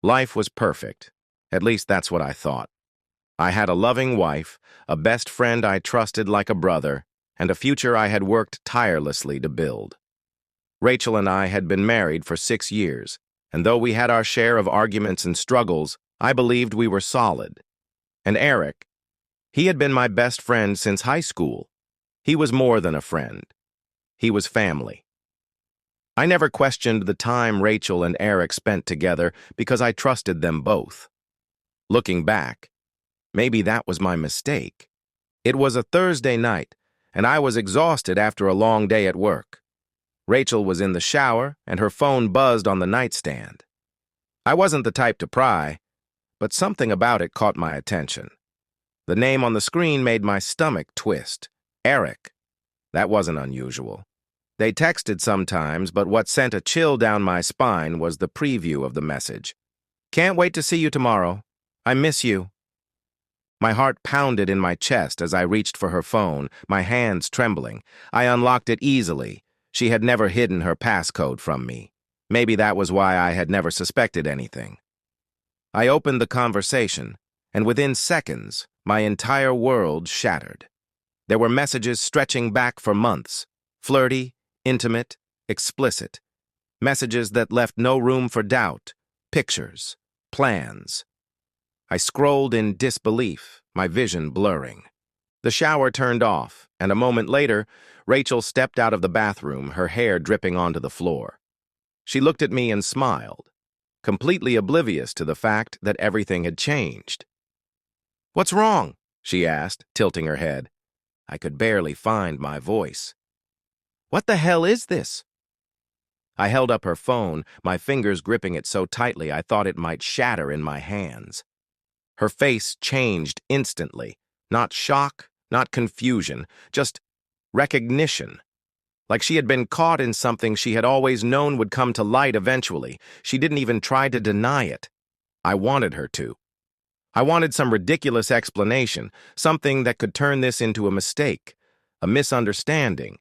Life was perfect. At least that's what I thought. I had a loving wife, a best friend I trusted like a brother, and a future I had worked tirelessly to build. Rachel and I had been married for 6 years, and though we had our share of arguments and struggles, I believed we were solid. And Eric, he had been my best friend since high school. He was more than a friend. He was family. I never questioned the time Rachel and Eric spent together because I trusted them both. Looking back, maybe that was my mistake. It was a Thursday night, and I was exhausted after a long day at work. Rachel was in the shower, and her phone buzzed on the nightstand. I wasn't the type to pry, but something about it caught my attention. The name on the screen made my stomach twist. Eric. That wasn't unusual. They texted sometimes, but what sent a chill down my spine was the preview of the message. "Can't wait to see you tomorrow. I miss you." My heart pounded in my chest as I reached for her phone, my hands trembling. I unlocked it easily. She had never hidden her passcode from me. Maybe that was why I had never suspected anything. I opened the conversation, and within seconds, my entire world shattered. There were messages stretching back for months, flirty, intimate, explicit. Messages that left no room for doubt, pictures, plans. I scrolled in disbelief, my vision blurring. The shower turned off, and a moment later, Rachel stepped out of the bathroom, her hair dripping onto the floor. She looked at me and smiled, completely oblivious to the fact that everything had changed. "What's wrong?" she asked, tilting her head. I could barely find my voice. "What the hell is this?" I held up her phone, my fingers gripping it so tightly I thought it might shatter in my hands. Her face changed instantly. Not shock, not confusion, just recognition. Like she had been caught in something she had always known would come to light eventually. She didn't even try to deny it. I wanted her to. I wanted some ridiculous explanation, something that could turn this into a mistake, a misunderstanding.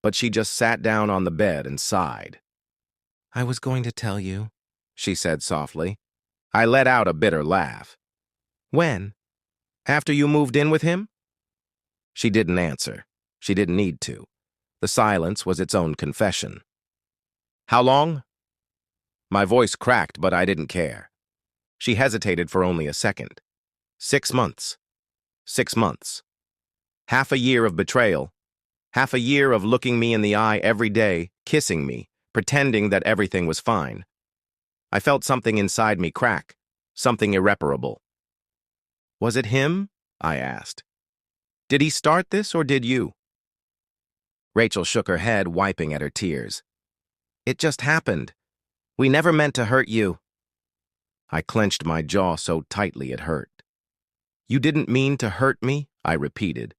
But she just sat down on the bed and sighed. "I was going to tell you," she said softly. I let out a bitter laugh. "When? After you moved in with him?" She didn't answer. She didn't need to. The silence was its own confession. "How long?" My voice cracked, but I didn't care. She hesitated for only a second. 6 months. 6 months. Half a year of betrayal. Half a year of looking me in the eye every day, kissing me, pretending that everything was fine. I felt something inside me crack, something irreparable. "Was it him?" I asked. "Did he start this, or did you?" Rachel shook her head, wiping at her tears. "It just happened. We never meant to hurt you." I clenched my jaw so tightly it hurt. "You didn't mean to hurt me?" I repeated.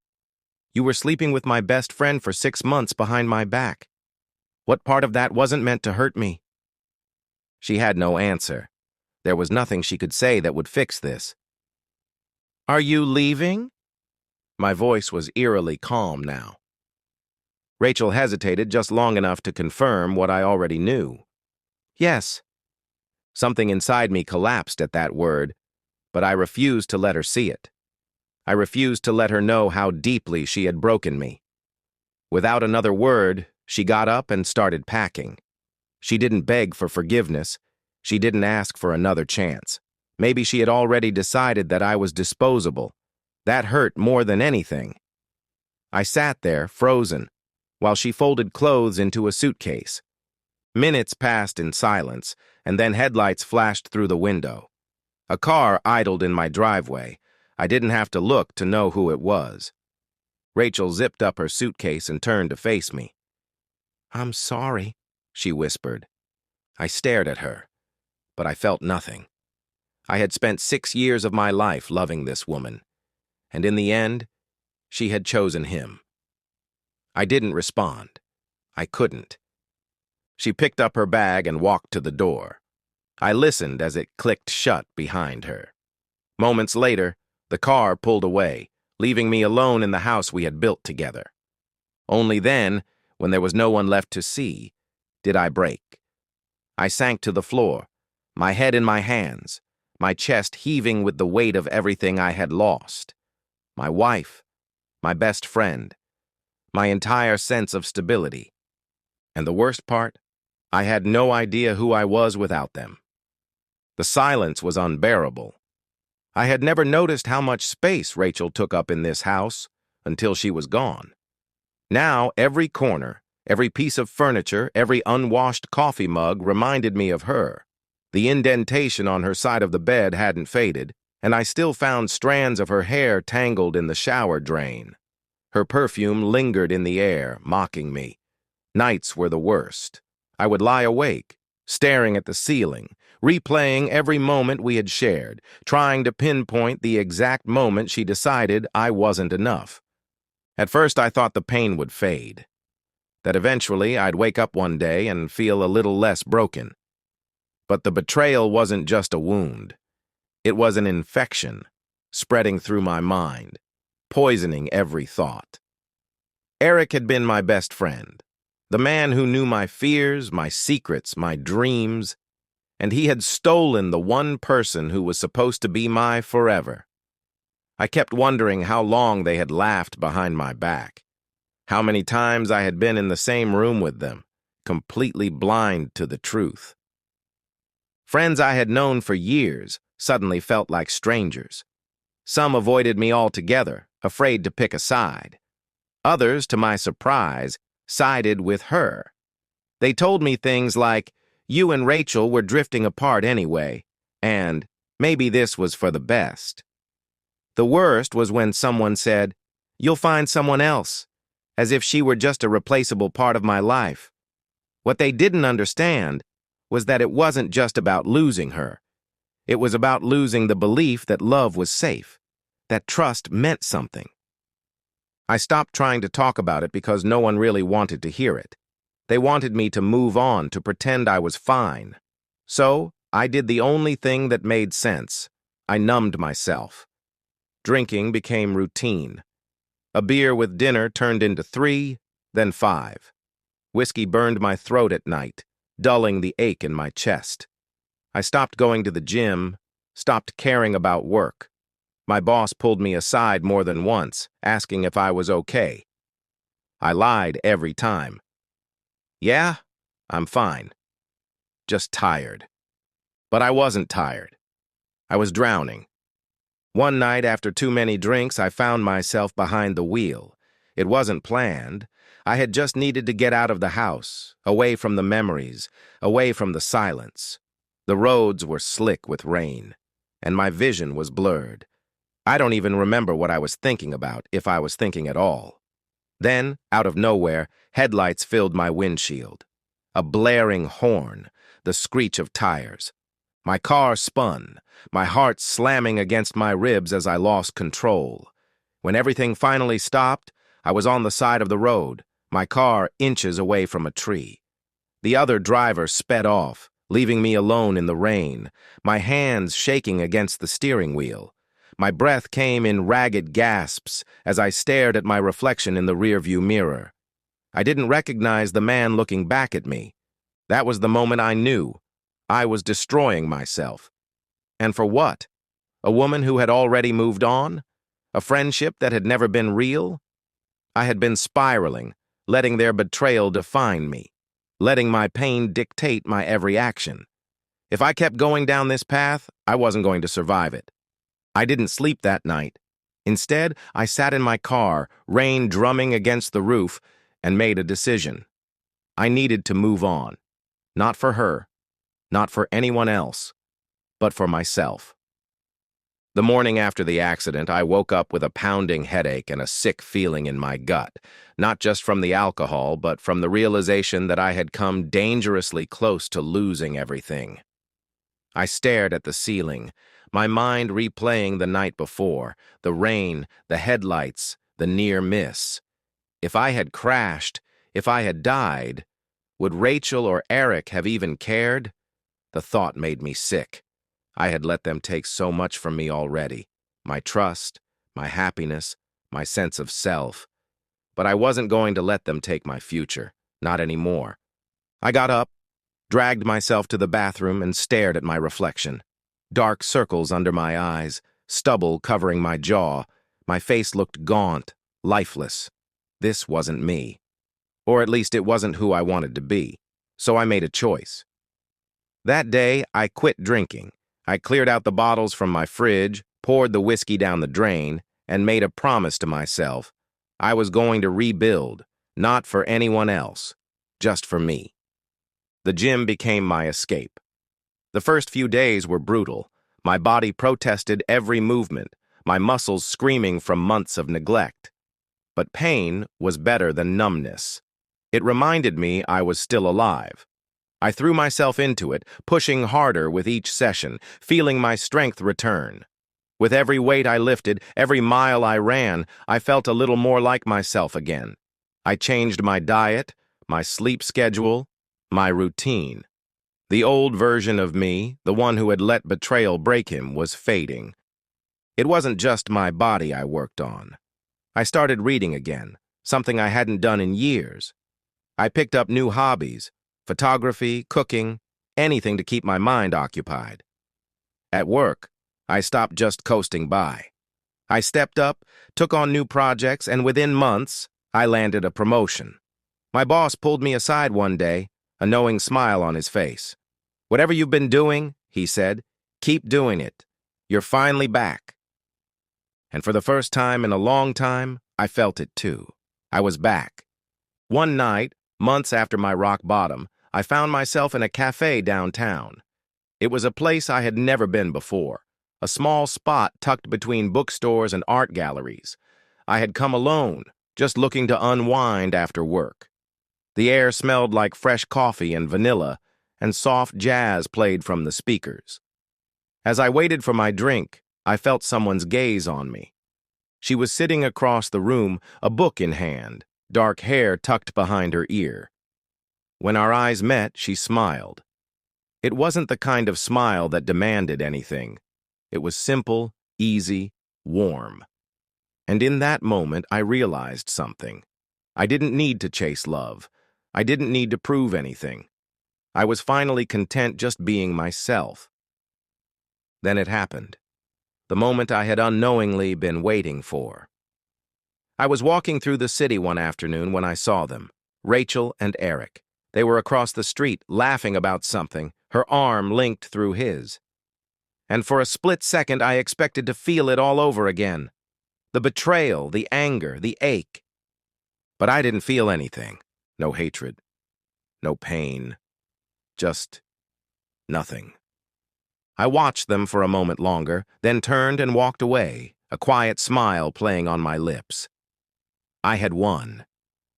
"You were sleeping with my best friend for 6 months behind my back. What part of that wasn't meant to hurt me?" She had no answer. There was nothing she could say that would fix this. "Are you leaving?" My voice was eerily calm now. Rachel hesitated just long enough to confirm what I already knew. "Yes." Something inside me collapsed at that word, but I refused to let her see it. I refused to let her know how deeply she had broken me. Without another word, she got up and started packing. She didn't beg for forgiveness. She didn't ask for another chance. Maybe she had already decided that I was disposable. That hurt more than anything. I sat there, frozen, while she folded clothes into a suitcase. Minutes passed in silence, and then headlights flashed through the window. A car idled in my driveway. I didn't have to look to know who it was. Rachel zipped up her suitcase and turned to face me. "I'm sorry," she whispered. I stared at her, but I felt nothing. I had spent 6 years of my life loving this woman, and in the end, she had chosen him. I didn't respond. I couldn't. She picked up her bag and walked to the door. I listened as it clicked shut behind her. Moments later, the car pulled away, leaving me alone in the house we had built together. Only then, when there was no one left to see, did I break. I sank to the floor, my head in my hands, my chest heaving with the weight of everything I had lost. My wife, my best friend, my entire sense of stability. And the worst part, I had no idea who I was without them. The silence was unbearable. I had never noticed how much space Rachel took up in this house until she was gone. Now, every corner, every piece of furniture, every unwashed coffee mug reminded me of her. The indentation on her side of the bed hadn't faded, and I still found strands of her hair tangled in the shower drain. Her perfume lingered in the air, mocking me. Nights were the worst. I would lie awake, staring at the ceiling, replaying every moment we had shared, trying to pinpoint the exact moment she decided I wasn't enough. At first, I thought the pain would fade, that eventually I'd wake up one day and feel a little less broken. But the betrayal wasn't just a wound. It was an infection, spreading through my mind, poisoning every thought. Eric had been my best friend, the man who knew my fears, my secrets, my dreams, and he had stolen the one person who was supposed to be my forever. I kept wondering how long they had laughed behind my back, how many times I had been in the same room with them, completely blind to the truth. Friends I had known for years suddenly felt like strangers. Some avoided me altogether, afraid to pick a side. Others, to my surprise, sided with her. They told me things like, "You and Rachel were drifting apart anyway," and "maybe this was for the best." The worst was when someone said, "You'll find someone else," as if she were just a replaceable part of my life. What they didn't understand was that it wasn't just about losing her. It was about losing the belief that love was safe, that trust meant something. I stopped trying to talk about it because no one really wanted to hear it. They wanted me to move on, to pretend I was fine. So, I did the only thing that made sense. I numbed myself. Drinking became routine. A beer with dinner turned into 3, then 5. Whiskey burned my throat at night, dulling the ache in my chest. I stopped going to the gym, stopped caring about work. My boss pulled me aside more than once, asking if I was okay. I lied every time. "Yeah, I'm fine. Just tired." But I wasn't tired. I was drowning. One night after too many drinks, I found myself behind the wheel. It wasn't planned. I had just needed to get out of the house, away from the memories, away from the silence. The roads were slick with rain, and my vision was blurred. I don't even remember what I was thinking about, if I was thinking at all. Then, out of nowhere, headlights filled my windshield. A blaring horn, the screech of tires. My car spun, my heart slamming against my ribs as I lost control. When everything finally stopped, I was on the side of the road, my car inches away from a tree. The other driver sped off, leaving me alone in the rain, my hands shaking against the steering wheel. My breath came in ragged gasps as I stared at my reflection in the rearview mirror. I didn't recognize the man looking back at me. That was the moment I knew. I was destroying myself. And for what? A woman who had already moved on? A friendship that had never been real? I had been spiraling, letting their betrayal define me, letting my pain dictate my every action. If I kept going down this path, I wasn't going to survive it. I didn't sleep that night. Instead, I sat in my car, rain drumming against the roof, and made a decision. I needed to move on. Not for her, not for anyone else, but for myself. The morning after the accident, I woke up with a pounding headache and a sick feeling in my gut, not just from the alcohol, but from the realization that I had come dangerously close to losing everything. I stared at the ceiling, my mind replaying the night before, the rain, the headlights, the near miss. If I had crashed, if I had died, would Rachel or Eric have even cared? The thought made me sick. I had let them take so much from me already, my trust, my happiness, my sense of self. But I wasn't going to let them take my future, not anymore. I got up, dragged myself to the bathroom and stared at my reflection. Dark circles under my eyes, stubble covering my jaw. My face looked gaunt, lifeless. This wasn't me. Or at least it wasn't who I wanted to be. So I made a choice. That day, I quit drinking. I cleared out the bottles from my fridge, poured the whiskey down the drain, and made a promise to myself. I was going to rebuild, not for anyone else, just for me. The gym became my escape. The first few days were brutal. My body protested every movement, my muscles screaming from months of neglect. But pain was better than numbness. It reminded me I was still alive. I threw myself into it, pushing harder with each session, feeling my strength return. With every weight I lifted, every mile I ran, I felt a little more like myself again. I changed my diet, my sleep schedule, my routine. The old version of me, the one who had let betrayal break him, was fading. It wasn't just my body I worked on. I started reading again, something I hadn't done in years. I picked up new hobbies, photography, cooking, anything to keep my mind occupied. At work, I stopped just coasting by. I stepped up, took on new projects, and within months, I landed a promotion. My boss pulled me aside one day, a knowing smile on his face. "Whatever you've been doing," he said, "keep doing it. You're finally back." And for the first time in a long time, I felt it too. I was back. One night, months after my rock bottom, I found myself in a cafe downtown. It was a place I had never been before, a small spot tucked between bookstores and art galleries. I had come alone, just looking to unwind after work. The air smelled like fresh coffee and vanilla, and soft jazz played from the speakers. As I waited for my drink, I felt someone's gaze on me. She was sitting across the room, a book in hand, dark hair tucked behind her ear. When our eyes met, she smiled. It wasn't the kind of smile that demanded anything. It was simple, easy, warm. And in that moment, I realized something. I didn't need to chase love. I didn't need to prove anything. I was finally content just being myself. Then it happened. The moment I had unknowingly been waiting for. I was walking through the city one afternoon when I saw them, Rachel and Eric. They were across the street, laughing about something, her arm linked through his. And for a split second, I expected to feel it all over again. The betrayal, the anger, the ache. But I didn't feel anything. No hatred. No pain. Just nothing. I watched them for a moment longer, then turned and walked away, a quiet smile playing on my lips. I had won.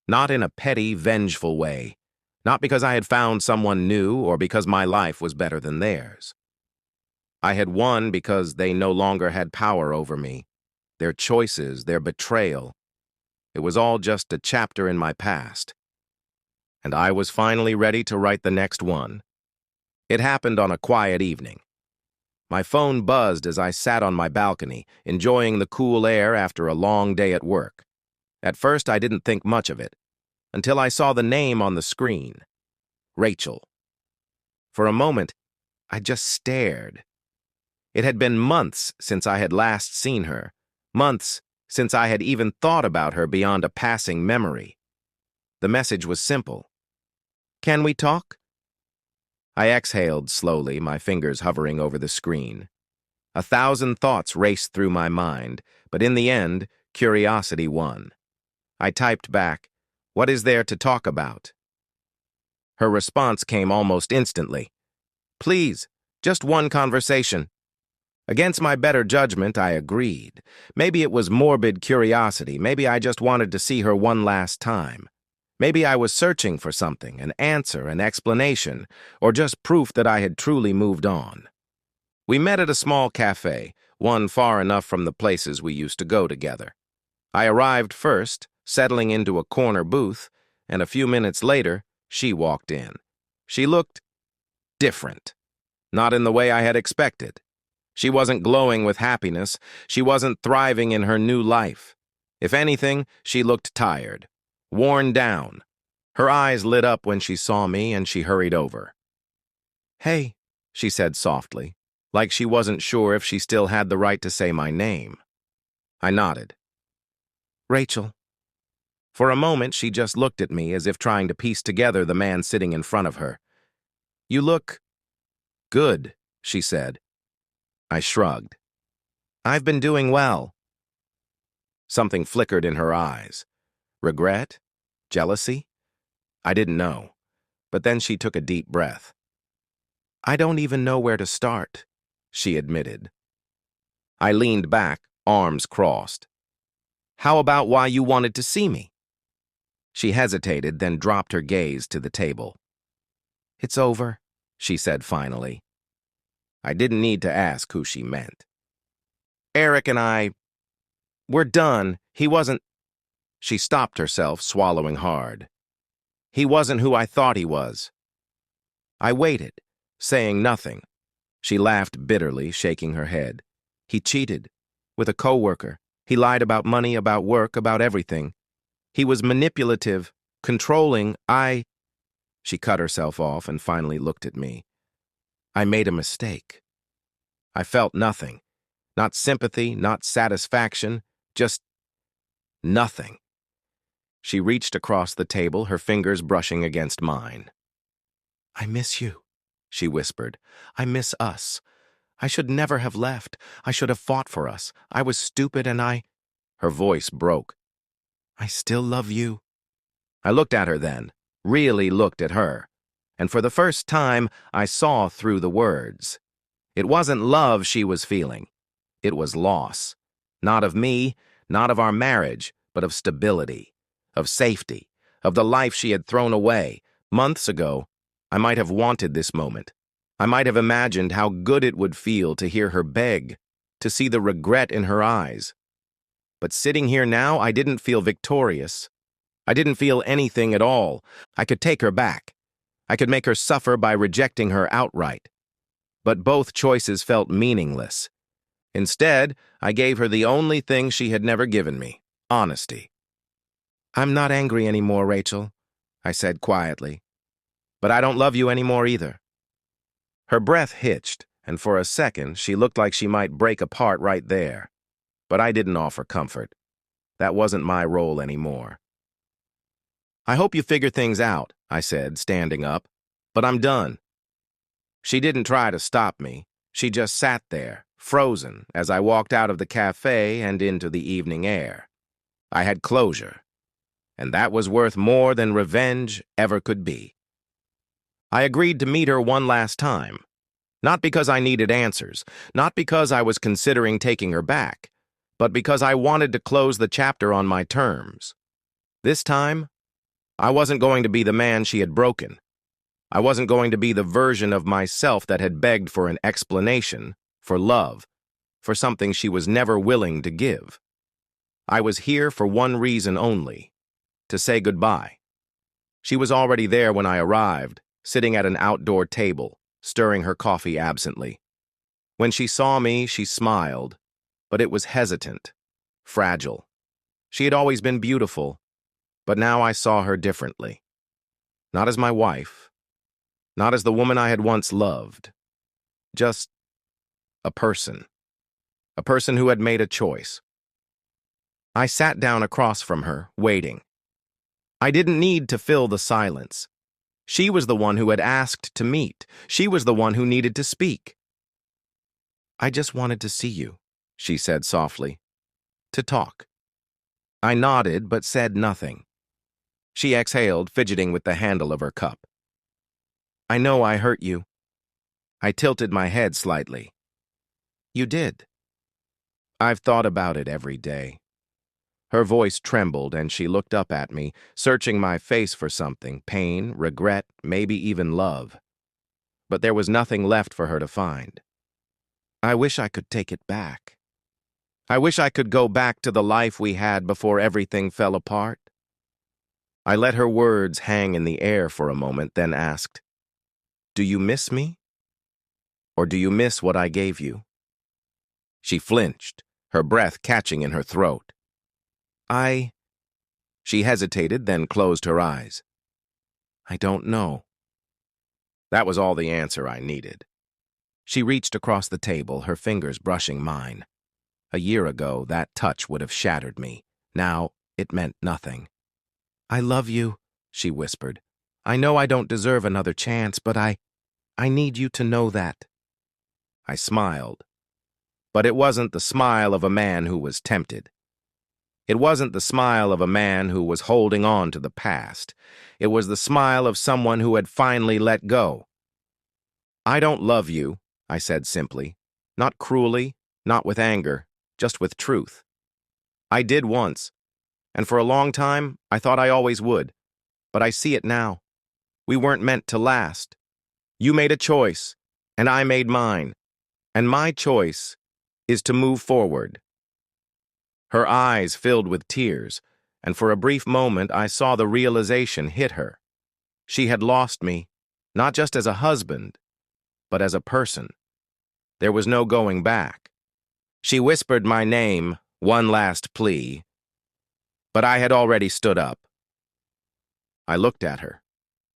Not in a petty, vengeful way. Not because I had found someone new or because my life was better than theirs. I had won because they no longer had power over me. Their choices, their betrayal. It was all just a chapter in my past. And I was finally ready to write the next one. It happened on a quiet evening. My phone buzzed as I sat on my balcony, enjoying the cool air after a long day at work. At first, I didn't think much of it, until I saw the name on the screen. Rachel. For a moment, I just stared. It had been months since I had last seen her, months since I had even thought about her beyond a passing memory. The message was simple. "Can we talk?" I exhaled slowly, my fingers hovering over the screen. 1,000 thoughts raced through my mind, but in the end, curiosity won. I typed back, "What is there to talk about?" Her response came almost instantly. "Please, just one conversation." Against my better judgment, I agreed. Maybe it was morbid curiosity. Maybe I just wanted to see her one last time. Maybe I was searching for something, an answer, an explanation, or just proof that I had truly moved on. We met at a small cafe, one far enough from the places we used to go together. I arrived first, settling into a corner booth, and a few minutes later, she walked in. She looked different. Not in the way I had expected. She wasn't glowing with happiness. She wasn't thriving in her new life. If anything, she looked tired. Worn down. Her eyes lit up when she saw me and she hurried over. Hey, she said softly, like she wasn't sure if she still had the right to say my name. I nodded. Rachel. For a moment, she just looked at me as if trying to piece together the man sitting in front of her. You look good, she said. I shrugged. I've been doing well. Something flickered in her eyes. Regret? Jealousy? I didn't know. But then she took a deep breath. I don't even know where to start, she admitted. I leaned back, arms crossed. How about why you wanted to see me? She hesitated, then dropped her gaze to the table. It's over, she said finally. I didn't need to ask who she meant. Eric and I, we're done. He wasn't... She stopped herself, swallowing hard. He wasn't who I thought he was. I waited, saying nothing. She laughed bitterly, shaking her head. He cheated. With a coworker. He lied about money, about work, about everything. He was manipulative, controlling. She cut herself off and finally looked at me. I made a mistake. I felt nothing. Not sympathy, not satisfaction, just nothing. She reached across the table, her fingers brushing against mine. I miss you, she whispered. I miss us. I should never have left. I should have fought for us. I was stupid and Her voice broke. I still love you. I looked at her then, really looked at her. And for the first time, I saw through the words. It wasn't love she was feeling. It was loss. Not of me, not of our marriage, but of stability, of safety, of the life she had thrown away. Months ago, I might have wanted this moment. I might have imagined how good it would feel to hear her beg, to see the regret in her eyes. But sitting here now, I didn't feel victorious. I didn't feel anything at all. I could take her back. I could make her suffer by rejecting her outright. But both choices felt meaningless. Instead, I gave her the only thing she had never given me, honesty. I'm not angry anymore, Rachel, I said quietly. But I don't love you anymore either. Her breath hitched, and for a second, she looked like she might break apart right there. But I didn't offer comfort. That wasn't my role anymore. I hope you figure things out, I said, standing up. But I'm done. She didn't try to stop me. She just sat there, frozen, as I walked out of the cafe and into the evening air. I had closure, and that was worth more than revenge ever could be. I agreed to meet her one last time, not because I needed answers, not because I was considering taking her back, but because I wanted to close the chapter on my terms. This time, I wasn't going to be the man she had broken. I wasn't going to be the version of myself that had begged for an explanation, for love, for something she was never willing to give. I was here for one reason only, to say goodbye. She was already there when I arrived, sitting at an outdoor table, stirring her coffee absently. When she saw me, she smiled, but it was hesitant, fragile. She had always been beautiful, but now I saw her differently. Not as my wife, not as the woman I had once loved, just a person who had made a choice. I sat down across from her, waiting. I didn't need to fill the silence. She was the one who had asked to meet. She was the one who needed to speak. I just wanted to see you, she said softly. To talk. I nodded but said nothing. She exhaled, fidgeting with the handle of her cup. I know I hurt you. I tilted my head slightly. You did. I've thought about it every day. Her voice trembled and she looked up at me, searching my face for something, pain, regret, maybe even love. But there was nothing left for her to find. I wish I could take it back. I wish I could go back to the life we had before everything fell apart. I let her words hang in the air for a moment, then asked, Do you miss me? Or do you miss what I gave you? She flinched, her breath catching in her throat. She hesitated, then closed her eyes. I don't know. That was all the answer I needed. She reached across the table, her fingers brushing mine. A year ago, that touch would have shattered me. Now, it meant nothing. "I love you," she whispered. "I know I don't deserve another chance, but I need you to know that." I smiled. But it wasn't the smile of a man who was tempted. It wasn't the smile of a man who was holding on to the past. It was the smile of someone who had finally let go. "I don't love you," I said simply. Not cruelly, not with anger, just with truth. I did once, and for a long time, I thought I always would. But I see it now. We weren't meant to last. You made a choice, and I made mine. And my choice is to move forward. Her eyes filled with tears, and for a brief moment I saw the realization hit her. She had lost me, not just as a husband, but as a person. There was no going back. She whispered my name, one last plea, but I had already stood up. I looked at her,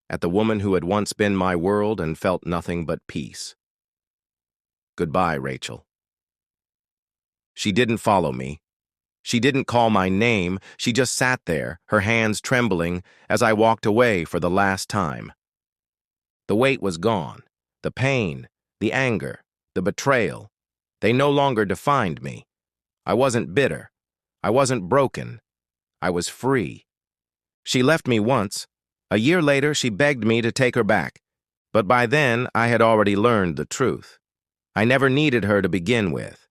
at the woman who had once been my world and felt nothing but peace. "Goodbye, Rachel." She didn't follow me. She didn't call my name. She just sat there, her hands trembling, as I walked away for the last time. The weight was gone. The pain, the anger, the betrayal. They no longer defined me. I wasn't bitter. I wasn't broken. I was free. She left me once. A year later, she begged me to take her back. But by then, I had already learned the truth. I never needed her to begin with.